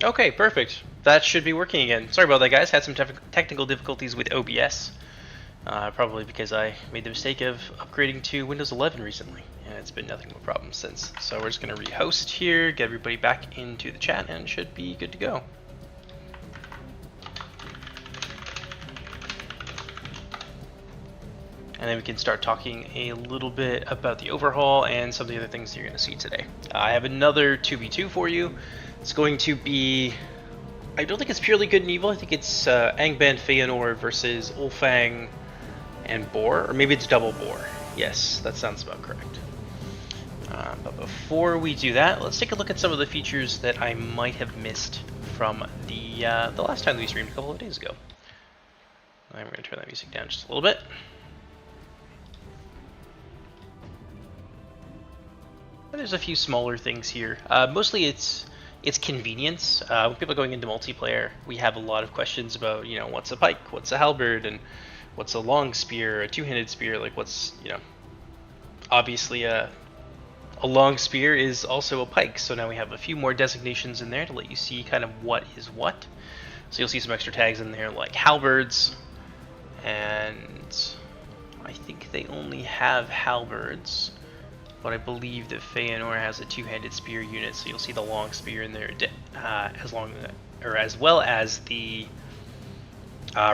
Okay, perfect. That should be working again. Sorry about that, guys. Had some technical difficulties with OBS. Probably because I made the mistake of upgrading to Windows 11 recently, and it's been nothing but problems since. So we're just going to rehost here, get everybody back into the chat, and should be good to go. And then we can start talking a little bit about the overhaul and some of the other things you're going to see today. I have another 2v2 for you. It's going to be... I don't think it's purely good and evil. I think it's Angband Feanor versus Ulfang and Boar. Or maybe it's double Boar. Yes, that sounds about correct. But before we do that, let's take a look at some of the features that I might have missed from the last time we streamed a couple of days ago. I'm going to turn that music down just a little bit. There's a few smaller things here. Mostly it's convenience. When people are going into multiplayer, we have a lot of questions about, you know, what's a pike, what's a halberd, and what's a long spear, a two-handed spear. Like, what's, you know, obviously a long spear is also a pike. So now we have a few more designations in there to let you see kind of what is what. So you'll see some extra tags in there like halberds, and I think they only have halberds. But I believe that Feanor has a two-handed spear unit, so you'll see the long spear in there, as well as the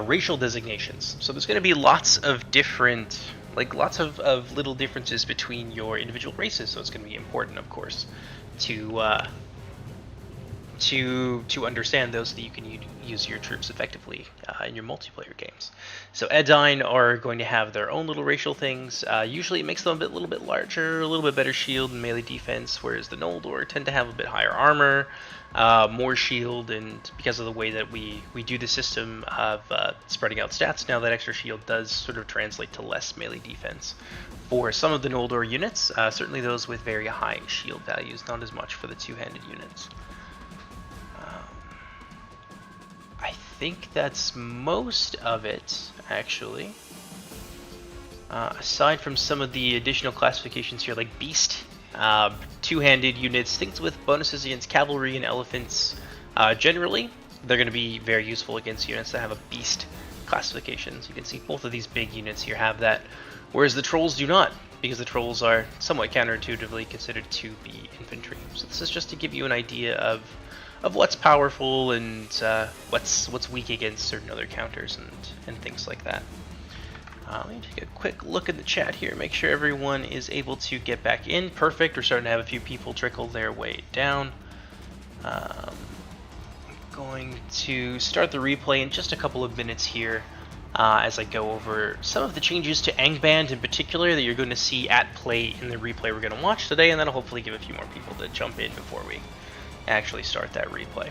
racial designations. So there's going to be lots of different, lots of little differences between your individual races. So it's going to be important, of course, to understand those so that you can use your troops effectively in your multiplayer games. So Edyne are going to have their own little racial things. Usually it makes them a little bit larger, a little bit better shield and melee defense, whereas the Noldor tend to have a bit higher armor, more shield, and because of the way that we do the system of spreading out stats, now that extra shield does sort of translate to less melee defense for some of the Noldor units, certainly those with very high shield values, not as much for the two-handed units. I think that's most of it, actually. Aside from some of the additional classifications here, like Beast, two-handed units, things with bonuses against cavalry and elephants. Generally, they're going to be very useful against units that have a Beast classification. So you can see both of these big units here have that, whereas the Trolls do not, because the Trolls are somewhat counterintuitively considered to be infantry. So this is just to give you an idea of what's powerful and what's weak against certain other counters and things like that. Let me take a quick look at the chat here, make sure everyone is able to get back in. Perfect, we're starting to have a few people trickle their way down. I'm going to start the replay in just a couple of minutes here as I go over some of the changes to Angband in particular that you're going to see at play in the replay we're going to watch today, and that'll hopefully give a few more people to jump in before we actually start that replay.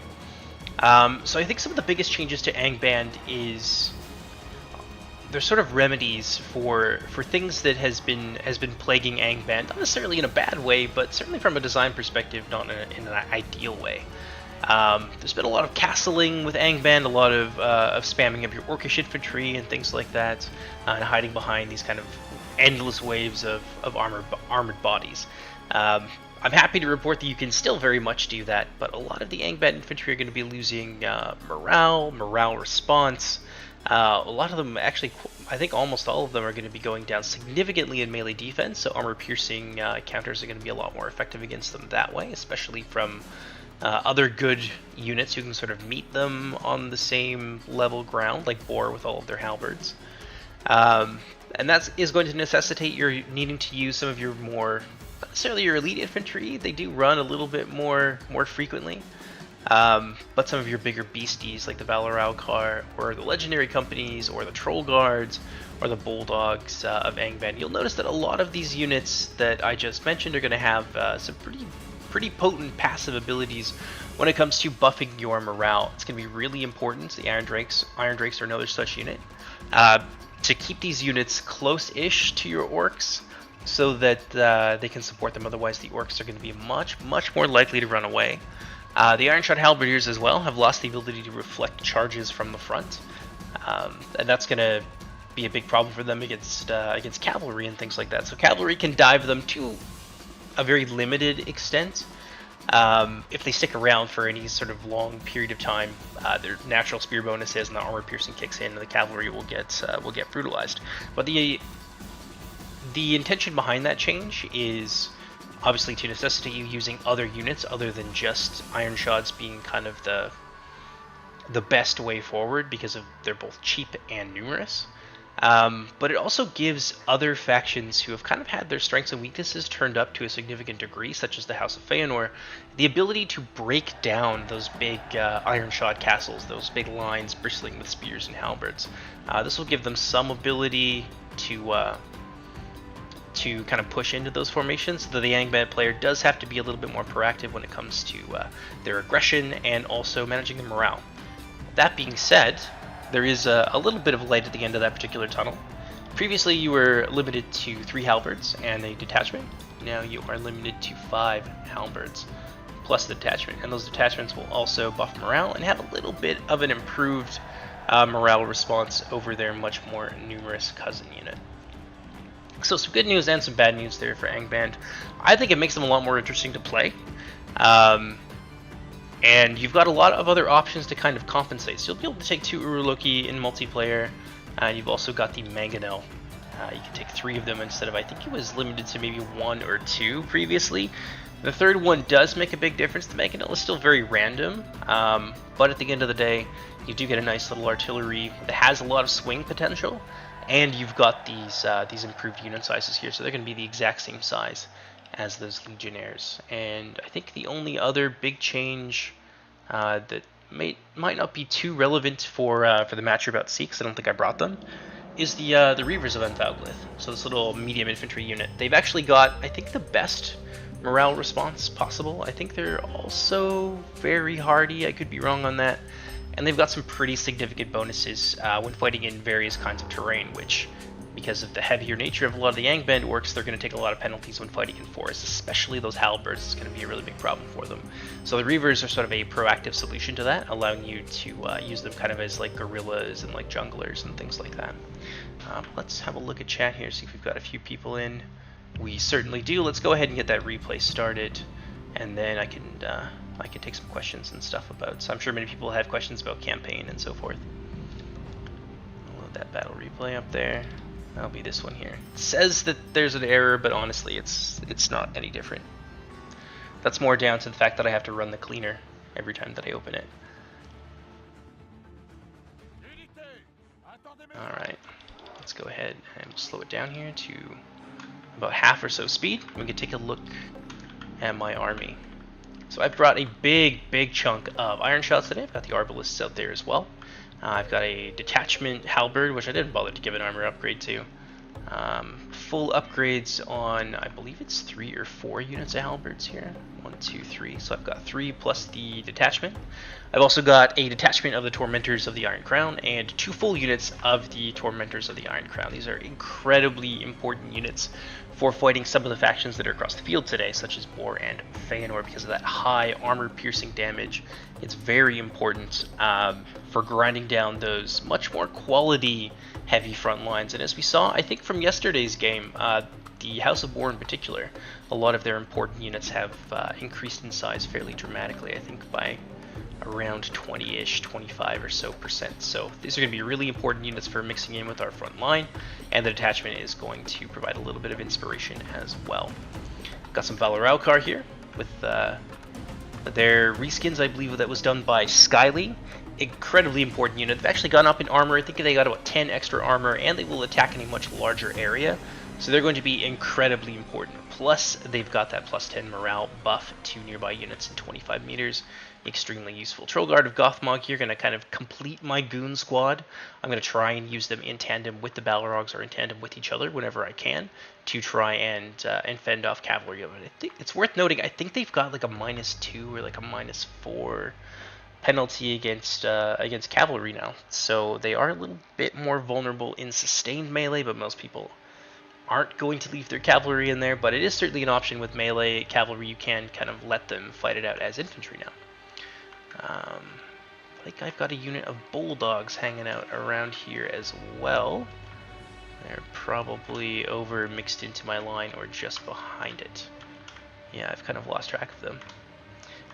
So I think some of the biggest changes to Angband is there's sort of remedies for things that has been plaguing Angband, not necessarily in a bad way, but certainly from a design perspective, not in an ideal way. There's been a lot of castling with Angband, a lot of spamming of your Orcish infantry and things like that, and hiding behind these kind of endless waves of armored bodies. I'm happy to report that you can still very much do that, but a lot of the Angband infantry are going to be losing morale response. A lot of them, actually, I think almost all of them are going to be going down significantly in melee defense, so armor-piercing counters are going to be a lot more effective against them that way, especially from other good units who can sort of meet them on the same level ground, like Boar with all of their halberds. And that is going to necessitate your needing to use some of your more, not necessarily your elite infantry, they do run a little bit more frequently, but some of your bigger beasties like the Valoralkar or the legendary companies or the Troll Guards or the Bulldogs of Angband. You'll notice that a lot of these units that I just mentioned are going to have some pretty potent passive abilities when it comes to buffing your morale. It's going to be really important. The Iron Drakes are another such unit. To keep these units close-ish to your orcs so that they can support them. Otherwise, the orcs are going to be much more likely to run away. The Iron Shot Halberdiers as well have lost the ability to reflect charges from the front, and that's going to be a big problem for them against cavalry and things like that. So cavalry can dive them to a very limited extent, If they stick around for any sort of long period of time, their natural spear bonuses and the armor piercing kicks in, and the cavalry will get brutalized. But the intention behind that change is obviously to necessitate you using other units other than just iron shots being kind of the best way forward because of they're both cheap and numerous. But it also gives other factions who have kind of had their strengths and weaknesses turned up to a significant degree, such as the House of Feanor, the ability to break down those big iron shod castles, those big lines bristling with spears and halberds. This will give them some ability to kind of push into those formations, though the Angband player does have to be a little bit more proactive when it comes to their aggression and also managing the morale. That being said, there is a little bit of light at the end of that particular tunnel. Previously you were limited to 3 halberds and a detachment. Now you are limited to 5 halberds plus the detachment, and those detachments will also buff morale and have a little bit of an improved morale response over their much more numerous cousin unit. So some good news and some bad news there for Angband. I think it makes them a lot more interesting to play. And you've got a lot of other options to kind of compensate. So you'll be able to take 2 Uruloki in multiplayer. You've also got the Mangonel. You can take 3 of them instead of, I think it was limited to maybe 1 or 2 previously. The third one does make a big difference. The Mangonel is still very random, but at the end of the day, you do get a nice little artillery that has a lot of swing potential. And you've got these improved unit sizes here, so they're going to be the exact same size as those Legionnaires. And I think the only other big change that might not be too relevant for the match you're about to see, because I don't think I brought them, is the Reavers of Unthauglith. So this little medium infantry unit. They've actually got, I think, the best morale response possible. I think they're also very hardy. I could be wrong on that. And they've got some pretty significant bonuses when fighting in various kinds of terrain, which, because of the heavier nature of a lot of the Angband orcs, they're going to take a lot of penalties when fighting in forests, especially those halberds. It's going to be a really big problem for them. So the Reavers are sort of a proactive solution to that, allowing you to use them kind of as like guerrillas and like junglers and things like that. Let's have a look at chat here, see if we've got a few people in. We certainly do. Let's go ahead and get that replay started, and then I can take some questions and stuff about. So I'm sure many people have questions about campaign and so forth. I'll load that battle replay up there. That'll be this one here. It says that there's an error, but honestly, it's not any different. That's more down to the fact that I have to run the cleaner every time that I open it. All right, let's go ahead and slow it down here to about half or so speed. We can take a look at my army. So I've brought a big chunk of iron shots today. I've got the arbalists out there as well. I've got a detachment halberd, which I didn't bother to give an armor upgrade to. Full upgrades on, I believe it's 3 or 4 units of halberds here. 1, 2, 3. So I've got 3 plus the detachment. I've also got a detachment of the Tormentors of the Iron Crown and 2 full units of the Tormentors of the Iron Crown. These are incredibly important units for fighting some of the factions that are across the field today, such as Boar and Feanor, because of that high armor-piercing damage. It's very important for grinding down those much more quality heavy front lines. And as we saw, I think from yesterday's game, the House of Boar in particular, a lot of their important units have increased in size fairly dramatically, I think by around 20-ish, 25 or so percent. So these are going to be really important units for mixing in with our front line, and the detachment is going to provide a little bit of inspiration as well. Got some Valoralkar here with their reskins. I believe that was done by Skyly. Incredibly important unit. They've actually gone up in armor. I think they got about 10 extra armor, and they will attack in a much larger area. So they're going to be incredibly important. Plus, they've got that plus 10 morale buff to nearby units in 25 meters. Extremely useful. Trollguard of Gothmog here, going to kind of complete my goon squad. I'm going to try and use them in tandem with the Balrogs or in tandem with each other whenever I can to try and fend off cavalry. But I think it's worth noting, I think they've got like a -2 or like a -4 penalty against cavalry now. So they are a little bit more vulnerable in sustained melee, but most people aren't going to leave their cavalry in there. But it is certainly an option with melee cavalry. You can kind of let them fight it out as infantry now. I think I've got a unit of bulldogs hanging out around here as well. They're probably over mixed into my line or just behind it. Yeah, I've kind of lost track of them.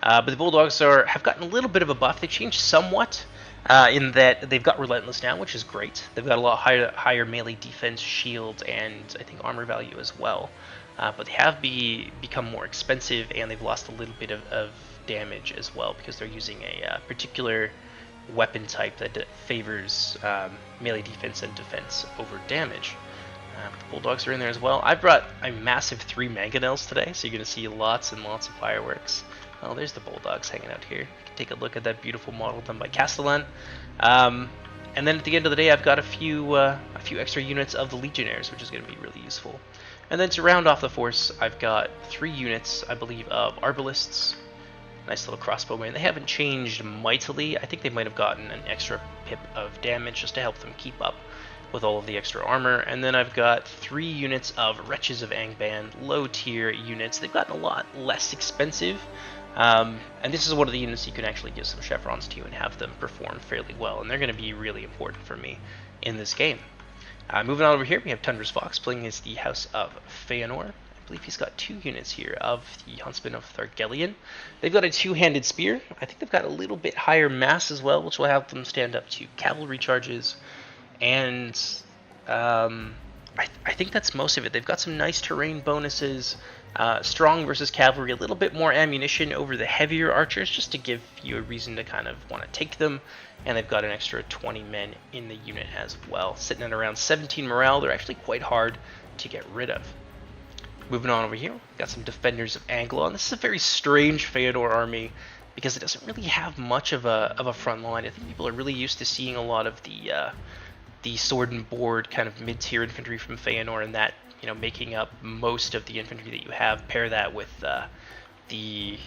But the Bulldogs have gotten a little bit of a buff. They changed somewhat in that they've got Relentless now, which is great. They've got a lot higher melee defense, shield, and I think armor value as well. But they have become more expensive, and they've lost a little bit of damage as well because they're using a particular weapon type that favors melee defense and defense over damage. The Bulldogs are in there as well. I brought a massive 3 mangonels today, so you're going to see lots and lots of fireworks. Oh, there's the Bulldogs hanging out here. You can take a look at that beautiful model done by Castellan. And then at the end of the day, I've got a few extra units of the Legionnaires, which is going to be really useful. And then to round off the force, I've got 3 units, I believe, of Arbalists. Nice little crossbowmen. They haven't changed mightily. I think they might have gotten an extra pip of damage just to help them keep up with all of the extra armor. And then I've got 3 units of Wretches of Angband, low tier units. They've gotten a lot less expensive. And this is one of the units you can actually give some chevrons to and have them perform fairly well. And they're going to be really important for me in this game. Moving on over here, we have Tundra's Fox playing as the House of Feanor. I believe he's got 2 units here of the Huntsman of Thargelion. They've got a 2-handed spear. I think they've got a little bit higher mass as well, which will help them stand up to cavalry charges. And I think that's most of it. They've got some nice terrain bonuses. Strong versus cavalry, a little bit more ammunition over the heavier archers, just to give you a reason to kind of want to take them. And they've got an extra 20 men in the unit as well. Sitting at around 17 morale, they're actually quite hard to get rid of. Moving on over here, we've got some Defenders of Anglon. This is a very strange Feanor army because it doesn't really have much of a front line. I think people are really used to seeing a lot of the sword and board kind of mid-tier infantry from Feanor, and that, you know, making up most of the infantry that you have. Pair that with the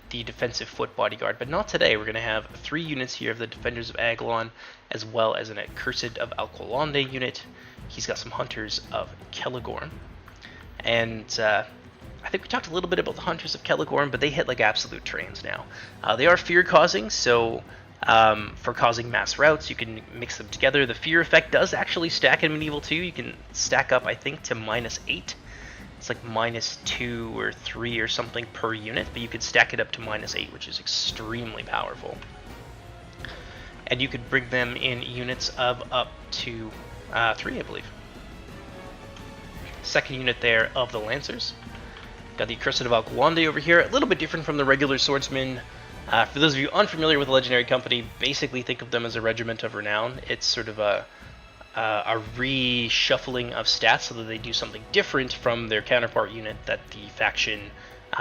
defensive foot bodyguard, but not today. We're going to have 3 units here of the Defenders of Aglon, as well as an Accursed of Alqualande unit. He's got some Hunters of Celegorn. And I think we talked a little bit about the Hunters of Celegorn, but they hit like absolute trains now. They are fear-causing, so for causing mass routes, you can mix them together. The fear effect does actually stack in Medieval 2. You can stack up, I think, to -8. It's like -2 or 3 or something per unit, but you could stack it up to -8, which is extremely powerful. And you could bring them in units of up to 3, I believe. Second unit there of the Lancers. Got the Accursed of Alqualande over here, a little bit different from the regular swordsmen. For those of you unfamiliar with the Legendary Company, basically think of them as a regiment of renown. It's sort of a reshuffling of stats so that they do something different from their counterpart unit that the faction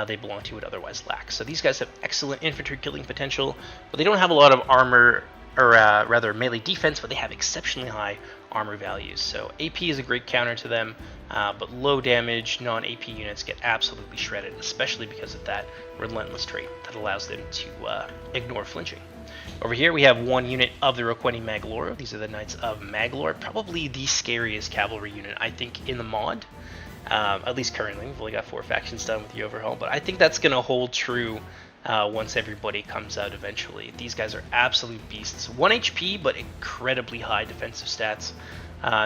they belong to would otherwise lack. So these guys have excellent infantry killing potential, but they don't have a lot of armor, or rather melee defense, but they have exceptionally high armor values. So AP is a great counter to them, but low damage non-AP units get absolutely shredded, especially because of that relentless trait that allows them to ignore flinching. Over here we have 1 unit of the Roqueni Maglor. These are the Knights of Maglor, probably the scariest cavalry unit, I think, in the mod. At least currently. We've only got 4 factions done with the overhaul, but I think that's going to hold true once everybody comes out eventually. These guys are absolute beasts. 1 HP, but incredibly high defensive stats.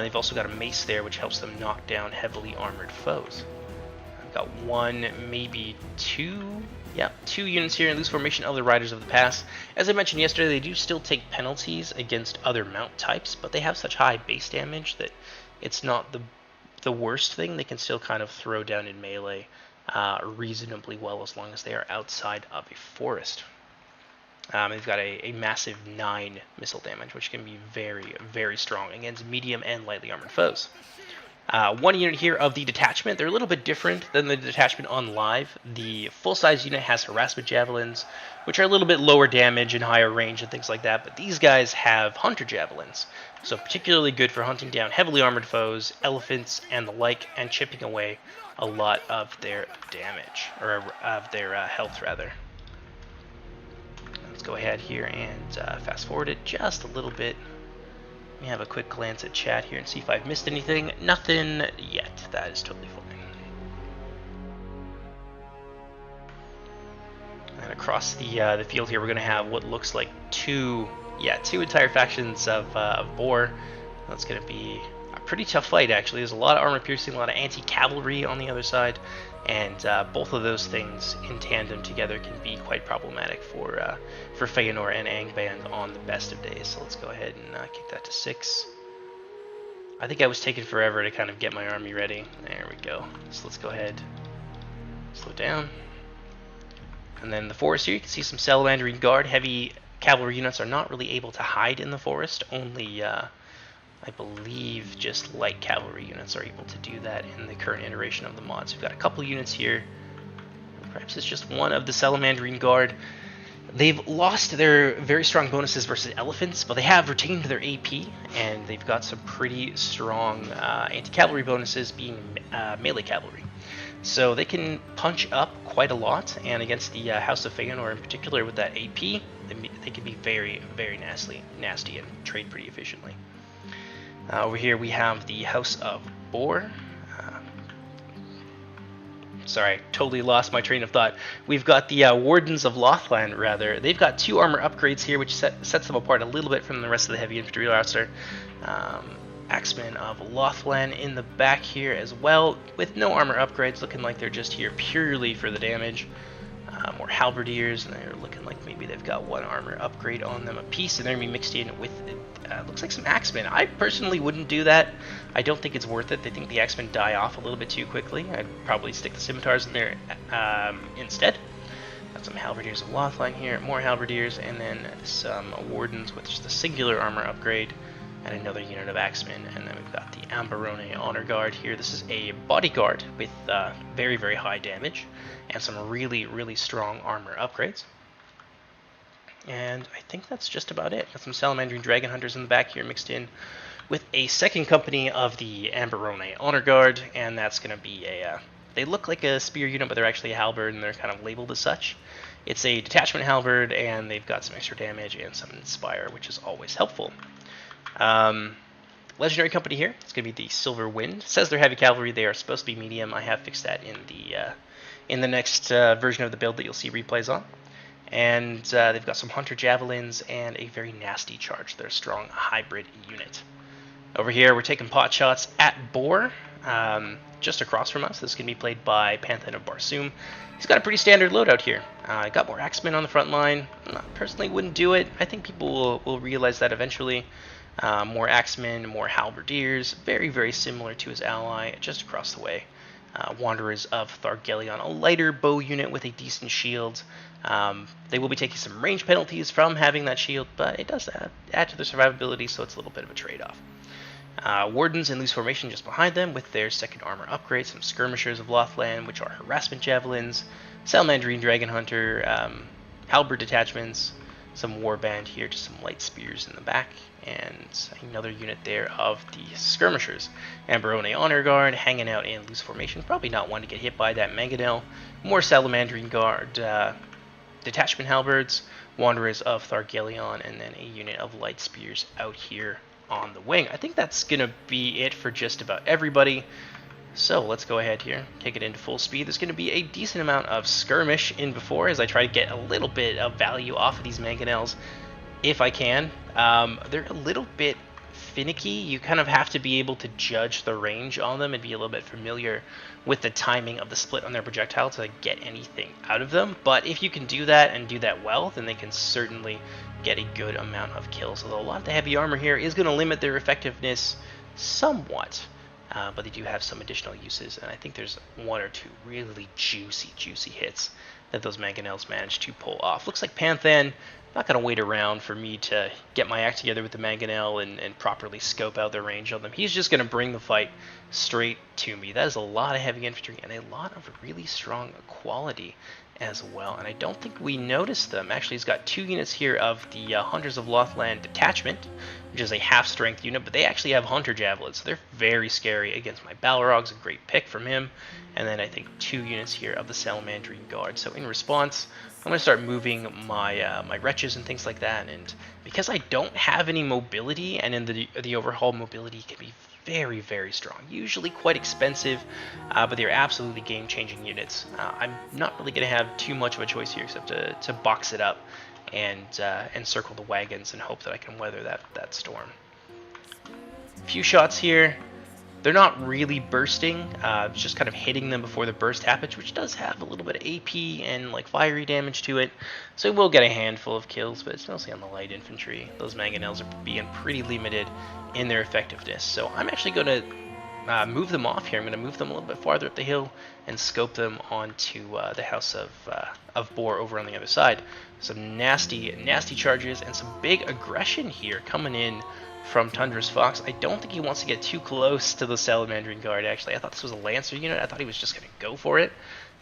They've also got a mace there, which helps them knock down heavily armored foes. I've got 1, maybe 2... Yeah, 2 units here in loose formation of the Riders of the Pass. As I mentioned yesterday, they do still take penalties against other mount types, but they have such high base damage that it's not the worst thing. They can still kind of throw down in melee reasonably well as long as they are outside of a forest. They've got a massive 9 missile damage, which can be very, very strong against medium and lightly armored foes. 1 unit here of the detachment. They're a little bit different than the detachment on live. The full-size unit has harassment javelins, which are a little bit lower damage and higher range and things like that, but these guys have hunter javelins, so particularly good for hunting down heavily armored foes, elephants, and the like, and chipping away a lot of their damage, or of their health, rather. Let's go ahead here and fast forward it just a little bit. Let me have a quick glance at chat here and see if I've missed anything. Nothing yet. That is totally fine. And across the field here, we're going to have what looks like 2 entire factions of Boar. That's going to be a pretty tough fight, actually. There's a lot of armor piercing, a lot of anti-cavalry on the other side. and both of those things in tandem together can be quite problematic for Feanor and Angband on the best of days. So let's go ahead and kick that to 6. I think I was taking forever to kind of get my army ready. There we go. So let's go ahead, slow down. And then the forest here, you can see some Salamandrine Guard. Heavy cavalry units are not really able to hide in the forest. Only, I believe, just light cavalry units are able to do that in the current iteration of the mods. We've got a couple units here. Perhaps it's just one of the Salamandrine Guard. They've lost their very strong bonuses versus elephants, but they have retained their AP, and they've got some pretty strong anti-cavalry bonuses being melee cavalry. So they can punch up quite a lot, and against the House of Feanor in particular with that AP, they can be very, very nasty and trade pretty efficiently. Over here we have the House of Boar. Sorry, totally lost my train of thought. We've got the Wardens of Lothland, rather. They've got 2 armor upgrades here, which sets them apart a little bit from the rest of the heavy infantry roster. Axemen of Lothland in the back here as well, with no armor upgrades, looking like they're just here purely for the damage. More halberdiers, and they're looking like maybe they've got 1 armor upgrade on them apiece, and they're going to be mixed in with, looks like some axemen. I personally wouldn't do that. I don't think it's worth it. They think the axemen die off a little bit too quickly. I'd probably stick the scimitars in there instead. Got some halberdiers of Lothline here, more halberdiers, and then some wardens with just a singular armor upgrade, and another unit of axemen. And then we've got the Amberone Honor Guard here. This is a bodyguard with very, very high damage and some really, really strong armor upgrades. And I think that's just about it. Got some Salamandrine Dragon Hunters in the back here mixed in with a second company of the Amberone Honor Guard, and that's going to be a... they look like a spear unit, but they're actually a halberd, and they're kind of labeled as such. It's a detachment halberd, and they've got some extra damage and some inspire, which is always helpful. Legendary company here, it's going to be the Silver Wind. It says they're heavy cavalry. They are supposed to be medium. I have fixed that in the next version of the build that you'll see replays on. And they've got some Hunter Javelins and a very nasty charge. They're a strong hybrid unit. Over here, we're taking pot shots at Boar, just across from us. This is going to be played by Panthan of Barsoom. He's got a pretty standard loadout here. Got more axemen on the front line. Personally, wouldn't do it. I think people will realize that eventually. More axemen, more halberdiers, very, very similar to his ally just across the way. Wanderers of Thargelion, a lighter bow unit with a decent shield. They will be taking some range penalties from having that shield, but it does add to their survivability, so it's a little bit of a trade-off. Wardens in loose formation just behind them with their second armor upgrade, some Skirmishers of Lothland, which are harassment javelins, Salamandrine Dragon Hunter, halberd detachments, some warband here, just some light spears in the back, and another unit there of the Skirmishers. Amberone Honor Guard hanging out in loose formation, probably not one to get hit by that mangonel. More Salamandrine Guard, detachment halberds, Wanderers of Thargelion, and then a unit of light spears out here on the wing. I think that's going to be it for just about everybody. So let's go ahead here, take it into full speed. There's going to be a decent amount of skirmish in before as I try to get a little bit of value off of these mangonels if I can. They're a little bit finicky. You kind of have to be able to judge the range on them and be a little bit familiar with the timing of the split on their projectile to get anything out of them. But if you can do that and do that well, then they can certainly get a good amount of kills. Although a lot of the heavy armor here is going to limit their effectiveness somewhat. But they do have some additional uses, and I think there's 1 or 2 really juicy hits that those mangonels managed to pull off. Looks like Panthan not going to wait around for me to get my act together with the mangonel and properly scope out the range on them. He's just going to bring the fight straight to me. That is a lot of heavy infantry and a lot of really strong quality as well, and I don't think we noticed them. Actually, he's got 2 units here of the Hunters of Lothland detachment, which is a half-strength unit, but they actually have Hunter Javelins, so they're very scary against my Balrogs, a great pick from him, and then I think 2 units here of the Salamandrine Guard. So in response, I'm going to start moving my my wretches and things like that, and because I don't have any mobility, and in the overhaul mobility can be very, very strong, usually quite expensive, but they're absolutely game-changing units. I'm not really going to have too much of a choice here except to box it up and circle the wagons and hope that I can weather that storm. A few shots here. They're not really bursting, it's just kind of hitting them before the burst happens, which does have a little bit of AP and like fiery damage to it. So it will get a handful of kills, but it's mostly on the light infantry. Those mangonels are being pretty limited in their effectiveness. So I'm actually going to move them off here. I'm going to move them a little bit farther up the hill and scope them onto the house of Boar over on the other side. Some nasty, nasty charges and some big aggression here coming in from Tundra's Fox. I don't think he wants to get too close to the Salamandrian Guard, actually. I thought this was a Lancer unit. I thought he was just going to go for it.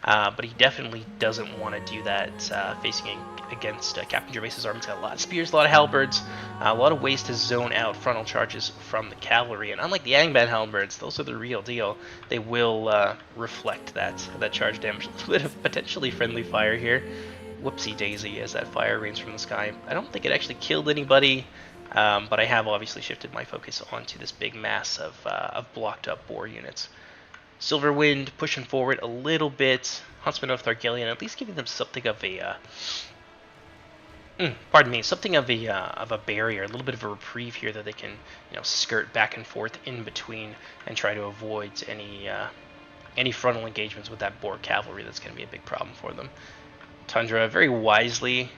But he definitely doesn't want to do that facing against Captain Gervais's army. He's got a lot of spears, a lot of halberds, a lot of ways to zone out frontal charges from the cavalry. And unlike the Angband halberds, those are the real deal. They will reflect that charge damage. A little bit of potentially friendly fire here. Whoopsie daisy as that fire rains from the sky. I don't think it actually killed anybody. But I have obviously shifted my focus onto this big mass of blocked up Boar units. Silverwind pushing forward a little bit. Huntsman of Thargelion, at least giving them something of a something of a barrier, a little bit of a reprieve here that they can skirt back and forth in between and try to avoid any frontal engagements with that Boar cavalry. That's going to be a big problem for them. Tundra very wisely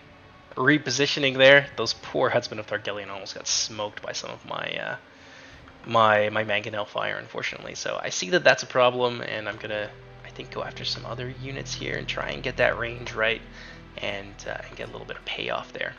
repositioning there. Those poor Huntsmen of Thargelion almost got smoked by some of my my mangonel fire, unfortunately. So I see that that's a problem, and I'm gonna, I think, go after some other units here and try and get that range right and get a little bit of payoff there.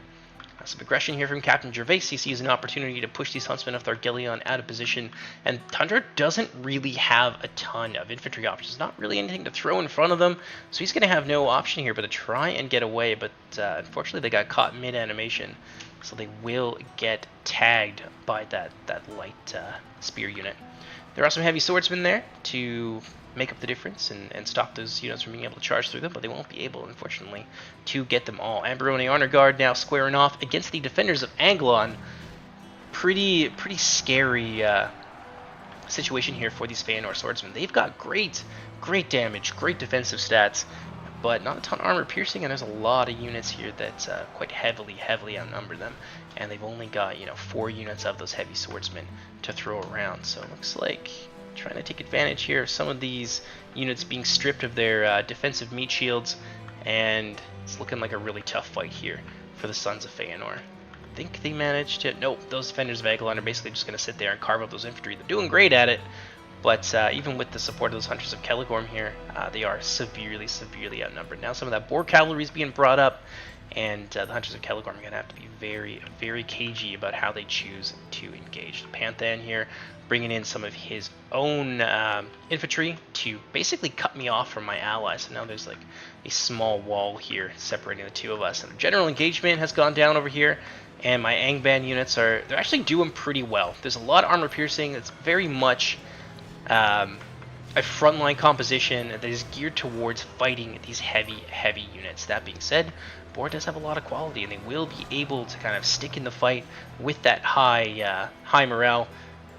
Some aggression here from Captain Gervais. He sees an opportunity to push these Huntsmen of Thargelion out of position, and Tundra doesn't really have a ton of infantry options. Not really anything to throw in front of them, so he's going to have no option here but to try and get away, but unfortunately they got caught mid-animation, so they will get tagged by that light spear unit. There are some heavy swordsmen there to make up the difference and stop those units from being able to charge through them, but they won't be able, unfortunately, to get them all. Amberoni Honor Guard now squaring off against the defenders of Anglon. Pretty scary situation here for these Feanor swordsmen. They've got great damage, great defensive stats, but not a ton of armor piercing, and there's a lot of units here that quite heavily outnumber them, and they've only got 4 units of those heavy swordsmen to throw around. So it looks like trying to take advantage here of some of these units being stripped of their defensive meat shields, and it's looking like a really tough fight here for the Sons of Feanor. I think they managed to... Nope, those defenders of Agalon are basically just going to sit there and carve up those infantry. They're doing great at it, but even with the support of those Hunters of Kelegorm here, they are severely outnumbered. Now some of that Boar cavalry is being brought up, and the Hunters of Kelegorm are going to have to be very cagey about how they choose to engage. The Panthan here bringing in some of his own infantry to basically cut me off from my allies. So now there's like a small wall here separating the two of us. And the general engagement has gone down over here, and my Angband units they're actually doing pretty well. There's a lot of armor piercing. It's very much a frontline composition that is geared towards fighting these heavy units. That being said, Boar does have a lot of quality, and they will be able to kind of stick in the fight with that high morale.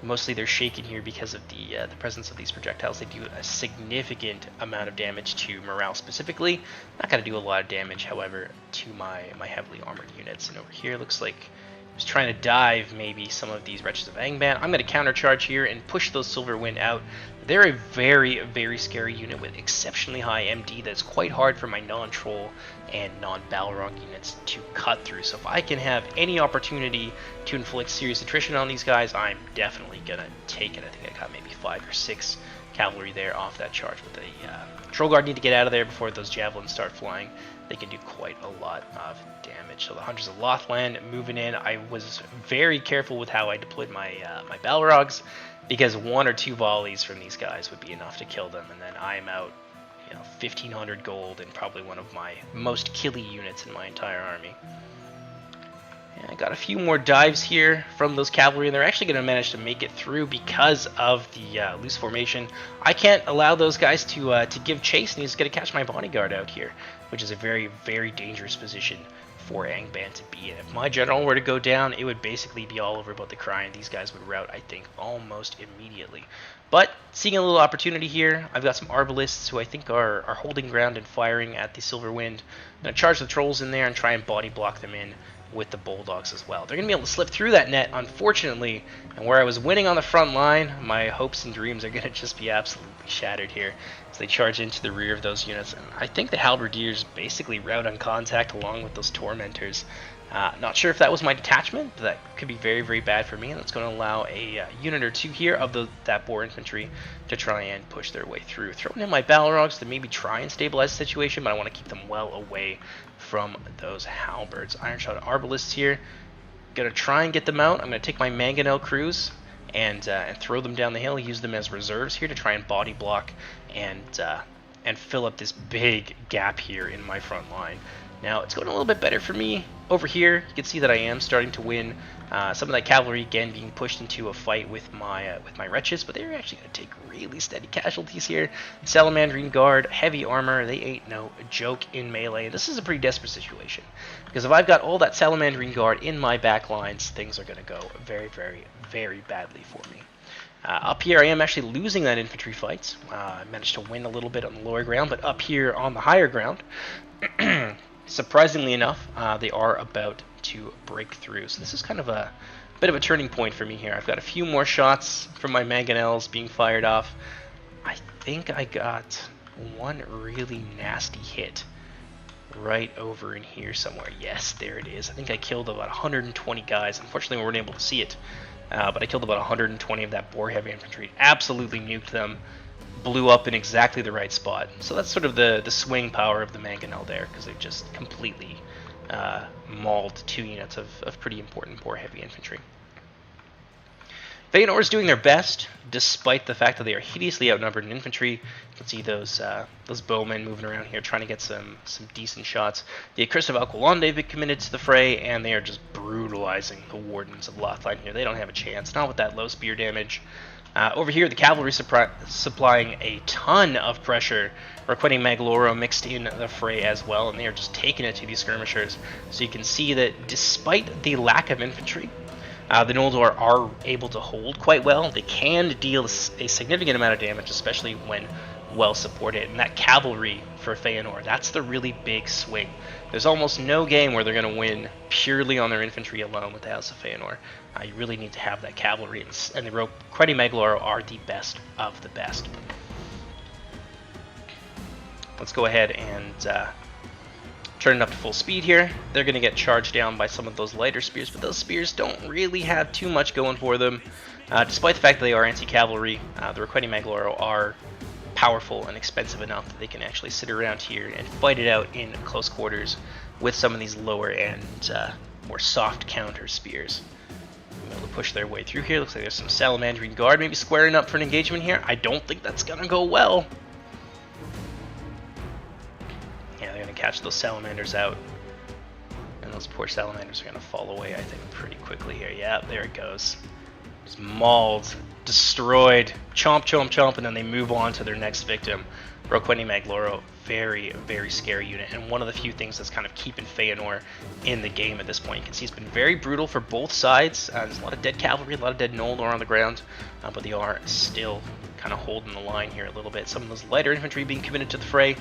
Mostly they're shaken here because of the presence of these projectiles. They do a significant amount of damage to morale specifically. Not going to do a lot of damage, however, to my heavily armored units. And over here looks like I was trying to dive maybe some of these Wretches of Angband. I'm going to countercharge here and push those Silverwind out. They're a very scary unit with exceptionally high MD that's quite hard for my non-troll and non-Balrog units to cut through. So if I can have any opportunity to inflict serious attrition on these guys, I'm definitely going to take it. I think I got maybe 5 or 6 cavalry there off that charge, but the Troll Guard need to get out of there before those javelins start flying. They can do quite a lot of damage. So the Hunters of Lothland moving in. I was very careful with how I deployed my my Balrogs, because 1 or 2 volleys from these guys would be enough to kill them, and then I'm out 1,500 gold and probably one of my most killy units in my entire army. And I got a few more dives here from those cavalry, and they're actually going to manage to make it through because of the loose formation. I can't allow those guys to give chase, and he's going to catch my bodyguard out here. which is a very, very dangerous position for Angband to be in. If my general were to go down, it would basically be all over but the cry, and these guys would rout, I think, almost immediately. But seeing a little opportunity here, I've got some Arbalists who I think are holding ground and firing at the Silver Wind. I'm going to charge the Trolls in there and try and body block them in with the Bulldogs as well. They're going to be able to slip through that net, unfortunately, and where I was winning on the front line, my hopes and dreams are going to just be absolutely shattered here as they charge into the rear of those units. And I think the Halberdiers basically rout on contact along with those Tormentors. Not sure if that was my detachment, but that could be very, very bad for me, and that's going to allow a unit or two here of that Boar Infantry to try and push their way through. Throwing in my Balrogs to maybe try and stabilize the situation, but I want to keep them well away from those Halberds. Ironshot Arbalists here. Going to try and get them out. I'm going to take my Mangonel crews and throw them down the hill, use them as reserves here to try and body block and fill up this big gap here in my front line. Now, it's going a little bit better for me over here. You can see that I am starting to win. Some of that cavalry, again, being pushed into a fight with my wretches, but they're actually going to take really steady casualties here. Salamandrine Guard, heavy armor, they ain't no joke in melee. This is a pretty desperate situation, because if I've got all that Salamandrine Guard in my back lines, things are going to go very, very, very badly for me. Up here, I am actually losing that infantry fight. I managed to win a little bit on the lower ground, but up here on the higher ground, surprisingly enough, they are about to break through. So this is kind of a bit of a turning point for me here. I've got a few more shots from my Mangonels being fired off. I think I got one really nasty hit right over in here somewhere. Yes, there it is. I think I killed about 120 guys. Unfortunately, we weren't able to see it, but I killed about 120 of that Boar Heavy Infantry. Absolutely nuked them. Blew up in exactly the right spot. So that's sort of the swing power of the Mangonel there, because they've just completely mauled two units of pretty important Boar Heavy Infantry. Feanor is doing their best, despite the fact that they are hideously outnumbered in infantry. You can see those bowmen moving around here trying to get some decent shots. The Accursed of Alqualande have been committed to the fray, and they are just brutalizing the Wardens of Lothline here. They don't have a chance, not with that low spear damage. Over here, the cavalry supplying a ton of pressure. Requiting Magloro mixed in the fray as well, and they are just taking it to these skirmishers. So you can see that despite the lack of infantry, the Noldor are able to hold quite well. They can deal a significant amount of damage, especially when well supported. And that cavalry for Feanor, that's the really big swing. There's almost no game where they're going to win purely on their infantry alone with the House of Feanor. You really need to have that cavalry, and the Requiting Magloro are the best of the best. Let's go ahead and turn it up to full speed here. They're going to get charged down by some of those lighter spears, but those spears don't really have too much going for them. Despite the fact that they are anti-cavalry, the Requiting Magloro are powerful and expensive enough that they can actually sit around here and fight it out in close quarters with some of these lower end, more soft counter spears. Able to push their way through here. Looks like there's some Salamandrine Guard maybe squaring up for an engagement here. I don't think that's going to go well. Yeah, they're going to catch those Salamanders out. And those poor Salamanders are going to fall away, I think, pretty quickly here. Yeah, there it goes. Just mauled, destroyed, chomp, chomp, chomp, and then they move on to their next victim. Requiting Magloro, very, very scary unit, and one of the few things that's kind of keeping Feanor in the game at this point. You can see it's been very brutal for both sides. There's a lot of dead cavalry, a lot of dead Noldor on the ground, but they are still kind of holding the line here a little bit. Some of those lighter infantry being committed to the fray.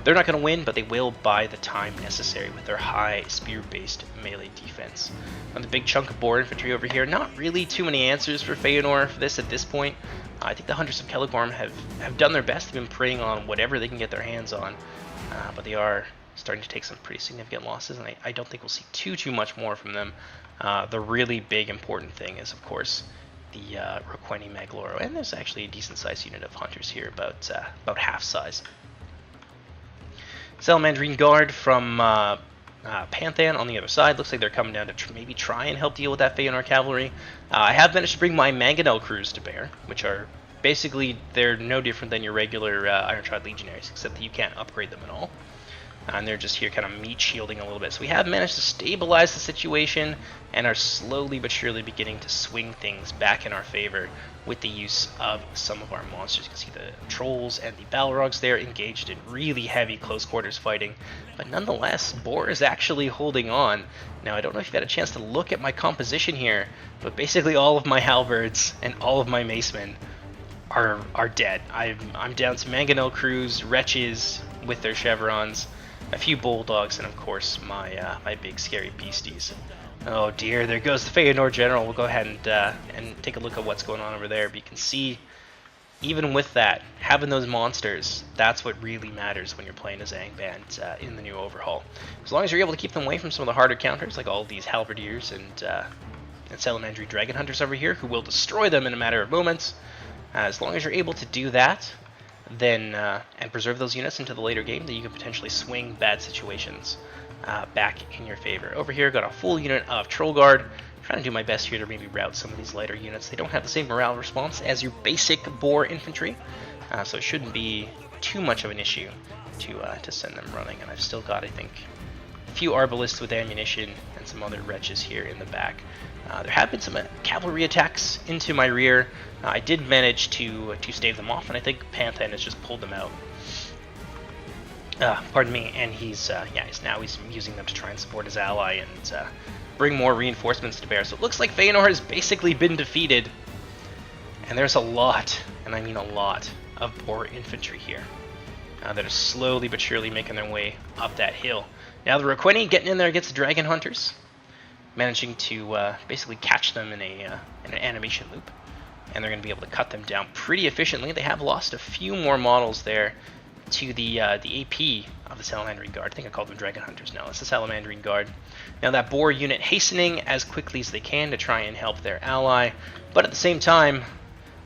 They're not going to win, but they will buy the time necessary with their high spear-based melee defense. And the big chunk of Boar infantry over here, not really too many answers for Feanor for this at this point. I think the Hunters of Celegorm have done their best. They've been preying on whatever they can get their hands on, but they are starting to take some pretty significant losses, and I don't think we'll see too much more from them. The really big important thing is, of course, the Requiting Magloro, and there's actually a decent-sized unit of Hunters here, about half size. Salamandrine Guard from Panthan on the other side. Looks like they're coming down to maybe try and help deal with that Feanor cavalry. I have managed to bring my Mangonel crews to bear, which are basically, they're no different than your regular Ironshod Legionaries, except that you can't upgrade them at all. And they're just here kind of meat shielding a little bit. So we have managed to stabilize the situation and are slowly but surely beginning to swing things back in our favor with the use of some of our monsters. You can see the trolls and the balrogs there engaged in really heavy close quarters fighting. But nonetheless, Boar is actually holding on. Now, I don't know if you've had a chance to look at my composition here, but basically all of my halberds and all of my macemen are dead. I'm down to mangonel crews, wretches with their chevrons, a few bulldogs, and of course my my big scary beasties. Oh dear, there goes the Fëanor general. We'll go ahead and take a look at what's going on over there. But you can see, even with that, having those monsters, that's what really matters when you're playing as Angband in the new overhaul. As long as you're able to keep them away from some of the harder counters, like all of these halberdiers and Salamandry dragon hunters over here, who will destroy them in a matter of moments. As long as you're able to do that, then and preserve those units into the later game, then you can potentially swing bad situations back in your favor. Over here, got a full unit of Troll Guard. Trying to do my best here to maybe route some of these lighter units. They don't have the same morale response as your basic Boar infantry, so it shouldn't be too much of an issue to send them running. And I've still got, I think, a few arbalists with ammunition and some other wretches here in the back. There have been some cavalry attacks into my rear. I did manage to stave them off, and I think Panthan has just pulled them out. Pardon me, and he's using them to try and support his ally and bring more reinforcements to bear. So it looks like Fëanor has basically been defeated, and there's a lot, and I mean a lot, of Boar infantry here that are slowly but surely making their way up that hill. Now the Roqueni getting in there against the dragon hunters, managing to basically catch them in an animation loop, and they're going to be able to cut them down pretty efficiently. They have lost a few more models there to the AP of the Salamandrine Guard. I think I called them Dragon Hunters now. It's the Salamandrine Guard. Now that Boar unit hastening as quickly as they can to try and help their ally, but at the same time,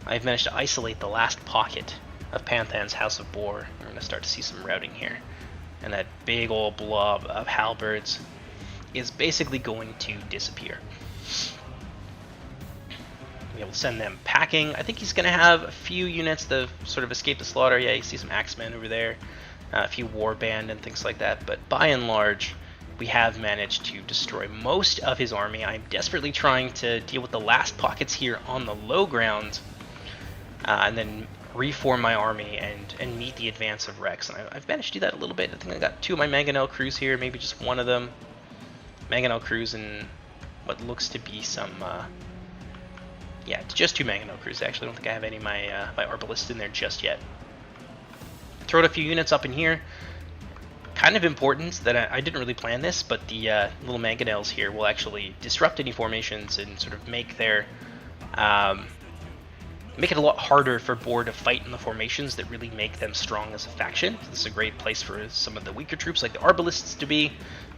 I've managed to isolate the last pocket of Panthan's House of Boar. We're going to start to see some routing here. And that big old blob of halberds is basically going to disappear. Be able to send them packing. I think he's going to have a few units that sort of escape the slaughter. Yeah, you see some axemen over there, a few warband and things like that. But by and large, we have managed to destroy most of his army. I'm desperately trying to deal with the last pockets here on the low ground, and then reform my army and meet the advance of Rex. And I've managed to do that a little bit. I think I got 2 of my mangonel crews here, maybe just one of them. Mangonel crews and what looks to be some yeah, just 2 mangonel crews actually. I don't think I have any of my my arbalists in there just yet. Throw a few units up in here. Kind of important that I didn't really plan this, but the little mangonels here will actually disrupt any formations and sort of make their make it a lot harder for Boar to fight in the formations that really make them strong as a faction. So this is a great place for some of the weaker troops like the arbalists to be.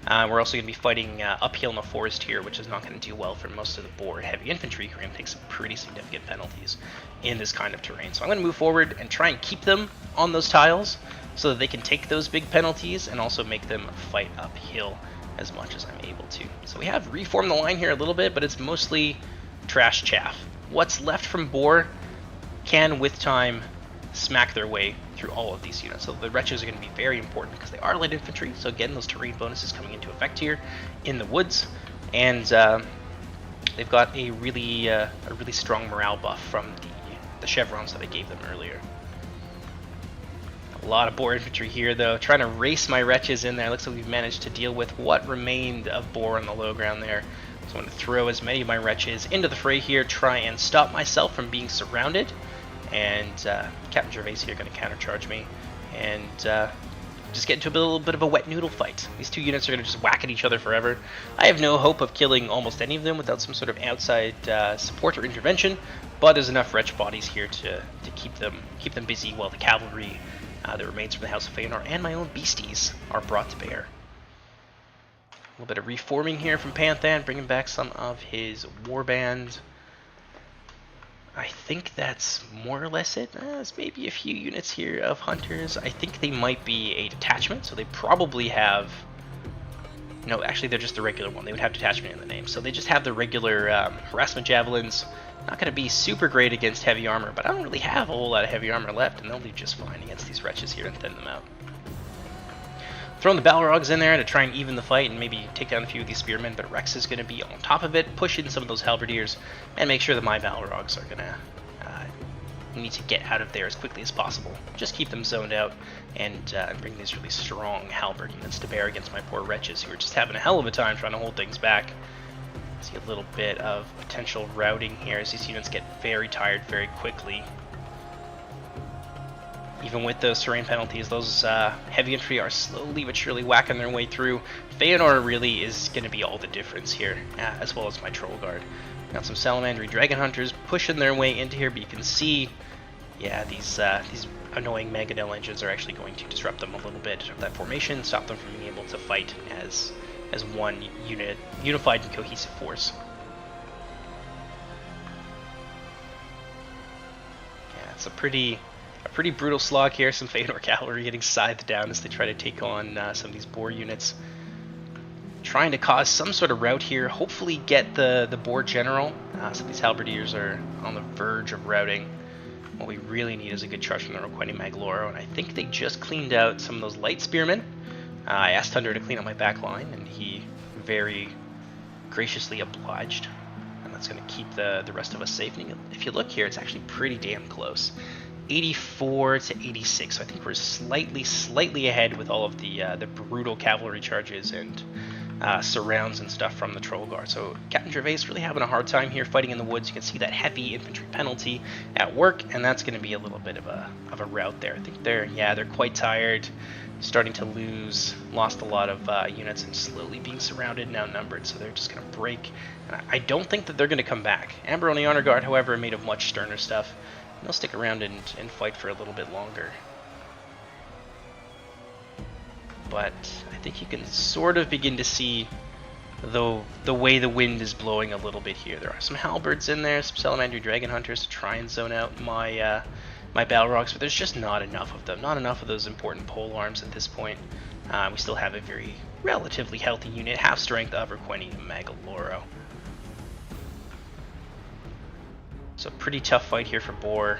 We're also going to be fighting uphill in the forest here, which is not going to do well for most of the Boar heavy infantry, who are going to take some pretty significant penalties in this kind of terrain. So I'm going to move forward and try and keep them on those tiles so that they can take those big penalties and also make them fight uphill as much as I'm able to. So we have reformed the line here a little bit, but it's mostly trash chaff. What's left from Boar can, with time, smack their way through all of these units. So the wretches are going to be very important because they are light infantry. So again, those terrain bonuses coming into effect here in the woods, and they've got a really strong morale buff from the chevrons that I gave them earlier. A lot of Boar infantry here, though, trying to race my wretches in there. Looks like we've managed to deal with what remained of Boar on the low ground there. So I'm going to throw as many of my wretches into the fray here, try and stop myself from being surrounded. And Captain Gervais here going to countercharge me, and just get into a little bit of a wet noodle fight. These 2 units are going to just whack at each other forever. I have no hope of killing almost any of them without some sort of outside support or intervention, but there's enough wretch bodies here to keep them busy while the cavalry that remains from the House of Fëanor and my own beasties are brought to bear. A little bit of reforming here from Panthan, bringing back some of his warband. I think that's more or less it. There's maybe a few units here of hunters. I think they might be a detachment, so they probably have... No, actually they're just the regular one. They would have detachment in the name. So they just have the regular harassment javelins. Not going to be super great against heavy armor, but I don't really have a whole lot of heavy armor left, and they'll do just fine against these wretches here and thin them out. throwing the Balrogs in there to try and even the fight and maybe take down a few of these spearmen, but Rex is going to be on top of it, push in some of those halberdiers, and make sure that my Balrogs are going to need to get out of there as quickly as possible. Just keep them zoned out and bring these really strong halberd units to bear against my poor wretches who are just having a hell of a time trying to hold things back. See a little bit of potential routing here as these units get very tired very quickly. Even with those terrain penalties, those heavy infantry are slowly but surely whacking their way through. Feanor really is going to be all the difference here, as well as my Troll Guard. Got some Salamandry Dragon Hunters pushing their way into here, but you can see, yeah, these annoying Megadel engines are actually going to disrupt them a little bit of that formation, stop them from being able to fight as one unit, unified and cohesive force. Yeah, it's a pretty brutal slog here. Some Feanor cavalry getting scythed down as they try to take on some of these boar units. Trying to cause some sort of rout here, hopefully get the boar general. Some of these halberdiers are on the verge of routing. What we really need is a good charge from the Roqueni Magloro, and I think they just cleaned out some of those light spearmen. I asked Thunder to clean up my back line, and he very graciously obliged. And that's going to keep the rest of us safe. And if you look here, it's actually pretty damn close. 84 to 86, so I think we're slightly ahead with all of the brutal cavalry charges and surrounds and stuff from the Troll Guard. So Captain Gervais really having a hard time here fighting in the woods. You can see that heavy infantry penalty at work, and that's going to be a little bit of a rout there. I think they're quite tired, starting to lost a lot of units and slowly being surrounded and outnumbered, so they're just going to break. And I don't think that they're going to come back. Amberoni Honor Guard, however, are made of much sterner stuff. They'll stick around and fight for a little bit longer. But I think you can sort of begin to see the way the wind is blowing a little bit here. There are some halberds in there, some Salamandry Dragon Hunters to try and zone out my my Balrogs, but there's just not enough of them. Not enough of those important pole arms at this point. We still have a very relatively healthy unit, half strength of Roqueni Magloro. So pretty tough fight here for boar.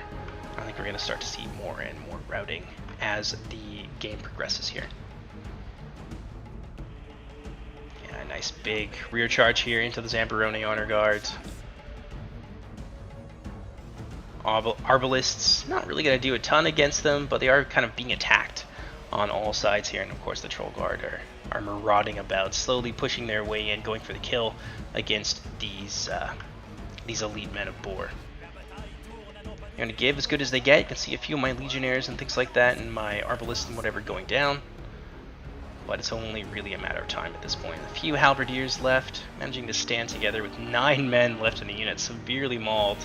I think we're going to start to see more and more routing as the game progresses here. Yeah, nice big rear charge here into the Zambaroni Honor Guards. Arbalists, not really going to do a ton against them, but they are kind of being attacked on all sides here. And of course the Troll Guard are marauding about, slowly pushing their way in, going for the kill against these elite men of boar. I'm going to give as good as they get. You can see a few of my legionnaires and things like that, and my arbalists and whatever going down. But it's only really a matter of time at this point. A few halberdiers left, managing to stand together with 9 men left in the unit, severely mauled.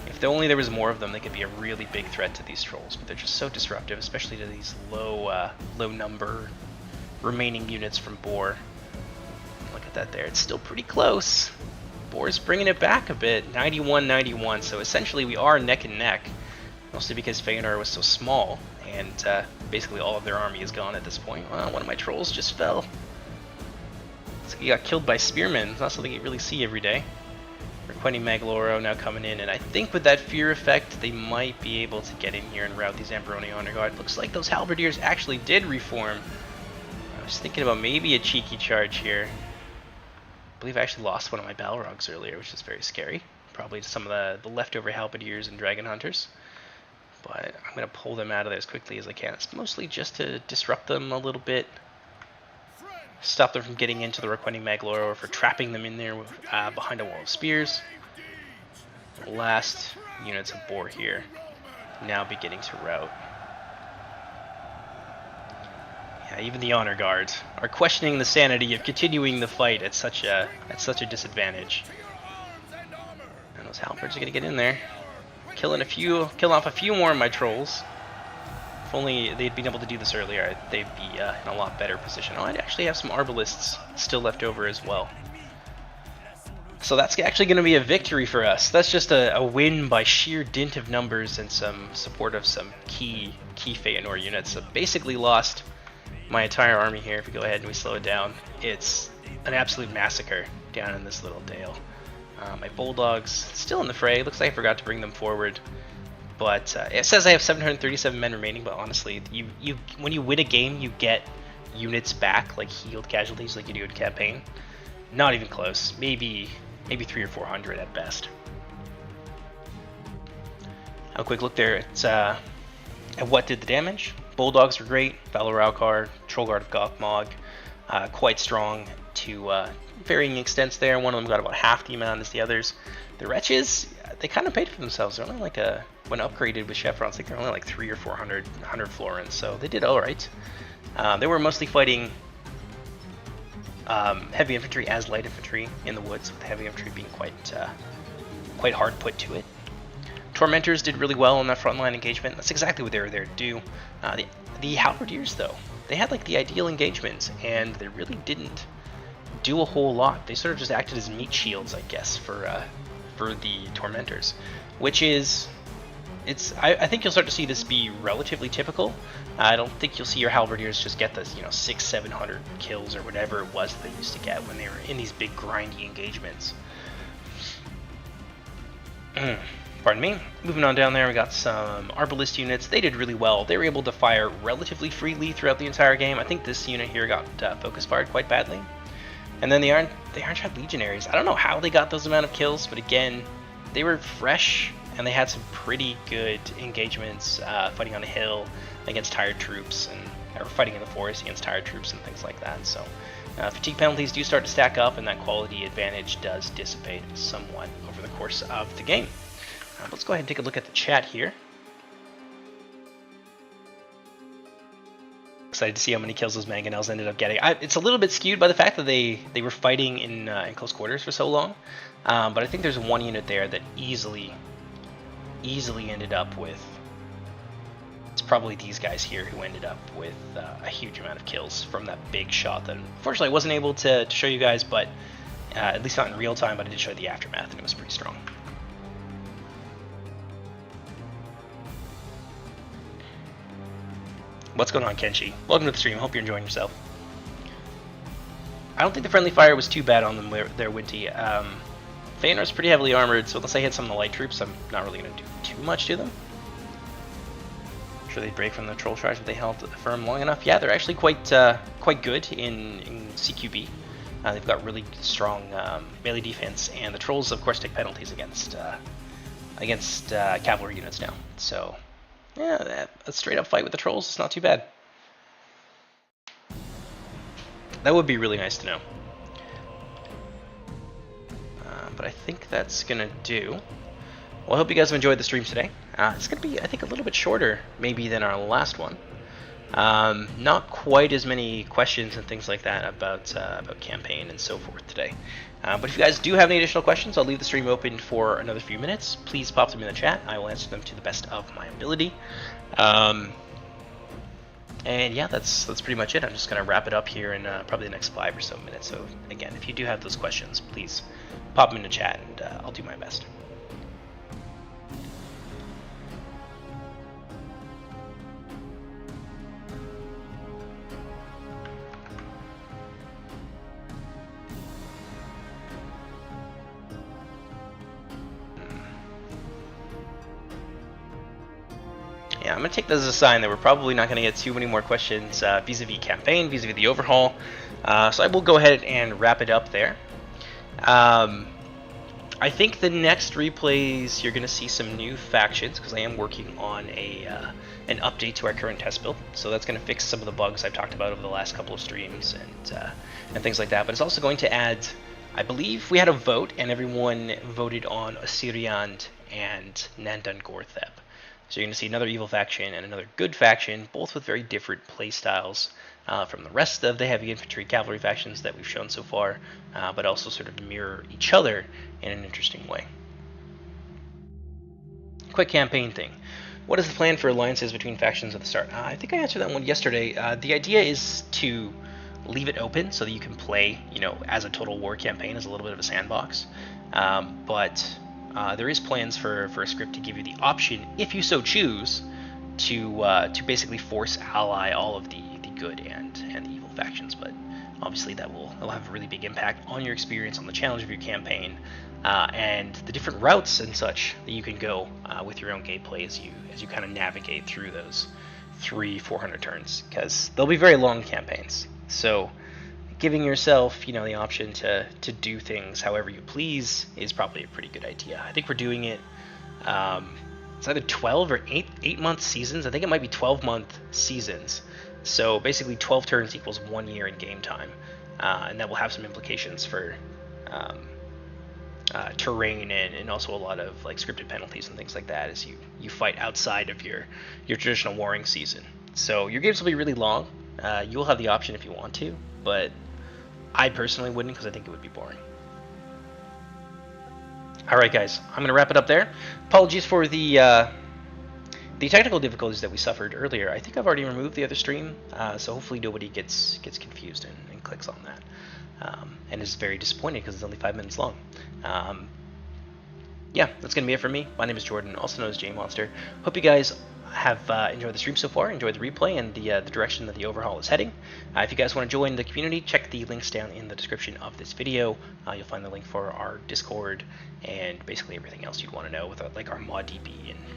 If only there was more of them, they could be a really big threat to these trolls, but they're just so disruptive, especially to these low number remaining units from boar. Look at that there, it's still pretty close. Boar's bringing it back a bit, 91-91, so essentially we are neck and neck, mostly because Feanor was so small, and basically all of their army is gone at this point. Well, one of my trolls just fell. So he got killed by spearmen, not something you really see every day. Roqueni Magloro now coming in, and I think with that fear effect, they might be able to get in here and rout these Zambaroni Honor Guard. Looks like those halberdiers actually did reform. I was thinking about maybe a cheeky charge here. I believe I actually lost one of my Balrogs earlier, which is very scary. Probably some of the leftover halberdiers and dragon hunters. But I'm going to pull them out of there as quickly as I can. It's mostly just to disrupt them a little bit. Stop them from getting into the Roqueni Magloro, or for trapping them in there behind a wall of spears. The last units of boar here now beginning to rout. Yeah, even the honor guards are questioning the sanity of continuing the fight at such a disadvantage. And those halberds are gonna get in there, kill off a few more of my trolls. If only they'd been able to do this earlier, they'd be in a lot better position. Oh, I'd actually have some arbalists still left over as well. So that's actually going to be a victory for us. That's just a win by sheer dint of numbers and some support of some key Feanor units. So basically lost my entire army here. If we go ahead and we slow it down, it's an absolute massacre down in this little dale. My bulldogs still in the fray. Looks like I forgot to bring them forward. But it says I have 737 men remaining, but honestly, you when you win a game, you get units back, like healed casualties, like you do in campaign. Not even close. Maybe 300 or 400 at best. Have a quick look there at what did the damage. Bulldogs were great. Valor Trollguard of Gothmog, quite strong to varying extents there. One of them got about half the amount as the others. The Wretches, they kind of paid for themselves. They're only like when upgraded with Chevrons, I think they're only like 300 or 400 florins, so they did all right. They were mostly fighting heavy infantry as light infantry in the woods, with the heavy infantry being quite hard put to it. Tormentors did really well in that frontline engagement. That's exactly what they were there to do. The Halberdiers, though, they had like the ideal engagement, and they really didn't do a whole lot. They sort of just acted as meat shields, I guess, for the Tormentors, which is, I think you'll start to see this be relatively typical. I don't think you'll see your Halberdiers just get this, 600-700 kills or whatever it was that they used to get when they were in these big grindy engagements. Pardon me. Moving on down there, we got some Arbalist units. They did really well. They were able to fire relatively freely throughout the entire game. I think this unit here got focus fired quite badly. And then the Ironshot Legionaries. I don't know how they got those amount of kills, but again, they were fresh, and they had some pretty good engagements fighting on a hill against tired troops, or fighting in the forest against tired troops and things like that. So fatigue penalties do start to stack up, and that quality advantage does dissipate somewhat over the course of the game. Let's go ahead and take a look at the chat here. Excited to see how many kills those mangonels ended up getting. It's a little bit skewed by the fact that they were fighting in close quarters for so long, but I think there's one unit there that easily ended up with. It's probably these guys here who ended up with a huge amount of kills from that big shot that unfortunately I wasn't able to show you guys, but at least not in real time, but I did show the aftermath, and it was pretty strong. What's going on, Kenshi? Welcome to the stream. Hope you're enjoying yourself. I don't think the friendly fire was too bad on them there, Winty. Feanor's pretty heavily armored, so unless I hit some of the light troops, I'm not really going to do too much to them. I'm sure they'd break from the troll charge if they held firm long enough. Yeah, they're actually quite good in CQB. They've got really strong melee defense, and the trolls, of course, take penalties against cavalry units now. So yeah, a straight up fight with the trolls is not too bad. That would be really nice to know. But I think that's gonna do. Well, I hope you guys have enjoyed the stream today. It's gonna be, I think, a little bit shorter maybe than our last one. Not quite as many questions and things like that about campaign and so forth today. But if you guys do have any additional questions, I'll leave the stream open for another few minutes. Please pop them in the chat. I will answer them to the best of my ability. And yeah, that's pretty much it. I'm just gonna wrap it up here in probably the next 5 or so minutes. So again, if you do have those questions, please pop them in the chat, and I'll do my best. Yeah, I'm going to take this as a sign that we're probably not going to get too many more questions vis-a-vis campaign, vis-a-vis the overhaul. So I will go ahead and wrap it up there. I think the next replays, you're going to see some new factions, because I am working on an update to our current test build. So that's going to fix some of the bugs I've talked about over the last couple of streams and things like that. But it's also going to add, I believe we had a vote, and everyone voted on Assyriand and Nandan Gortheb. So you're going to see another evil faction and another good faction, both with very different playstyles from the rest of the heavy infantry cavalry factions that we've shown so far, but also sort of mirror each other in an interesting way. Quick campaign thing. What is the plan for alliances between factions at the start? I think I answered that one yesterday. The idea is to leave it open so that you can play, as a total war campaign, as a little bit of a sandbox. But there is plans for a script to give you the option, if you so choose, to basically force ally all of the good and the evil factions. But obviously that'll have a really big impact on your experience, on the challenge of your campaign, and the different routes and such that you can go with your own gameplay as you kind of navigate through those 300-400 turns, because they'll be very long campaigns. So giving yourself, the option to do things however you please is probably a pretty good idea. I think we're doing it. It's either 12 or 8-month seasons. I think it might be 12-month seasons. So basically 12 turns equals 1 year in game time. And that will have some implications for terrain and also a lot of like scripted penalties and things like that as you fight outside of your traditional warring season. So your games will be really long. You will have the option if you want to, but I personally wouldn't, because I think it would be boring. Alright guys, I'm going to wrap it up there. Apologies for the technical difficulties that we suffered earlier. I think I've already removed the other stream, so hopefully nobody gets confused and clicks on that. And is very disappointed because it's only 5 minutes long. Yeah, that's going to be it for me. My name is Jordan, also known as JMonster. Hope you guys have enjoyed the stream so far, enjoyed the replay and the direction that the overhaul is heading. If you guys want to join the community, check the links down in the description of this video. You'll find the link for our Discord and basically everything else you'd want to know with like our mod DB and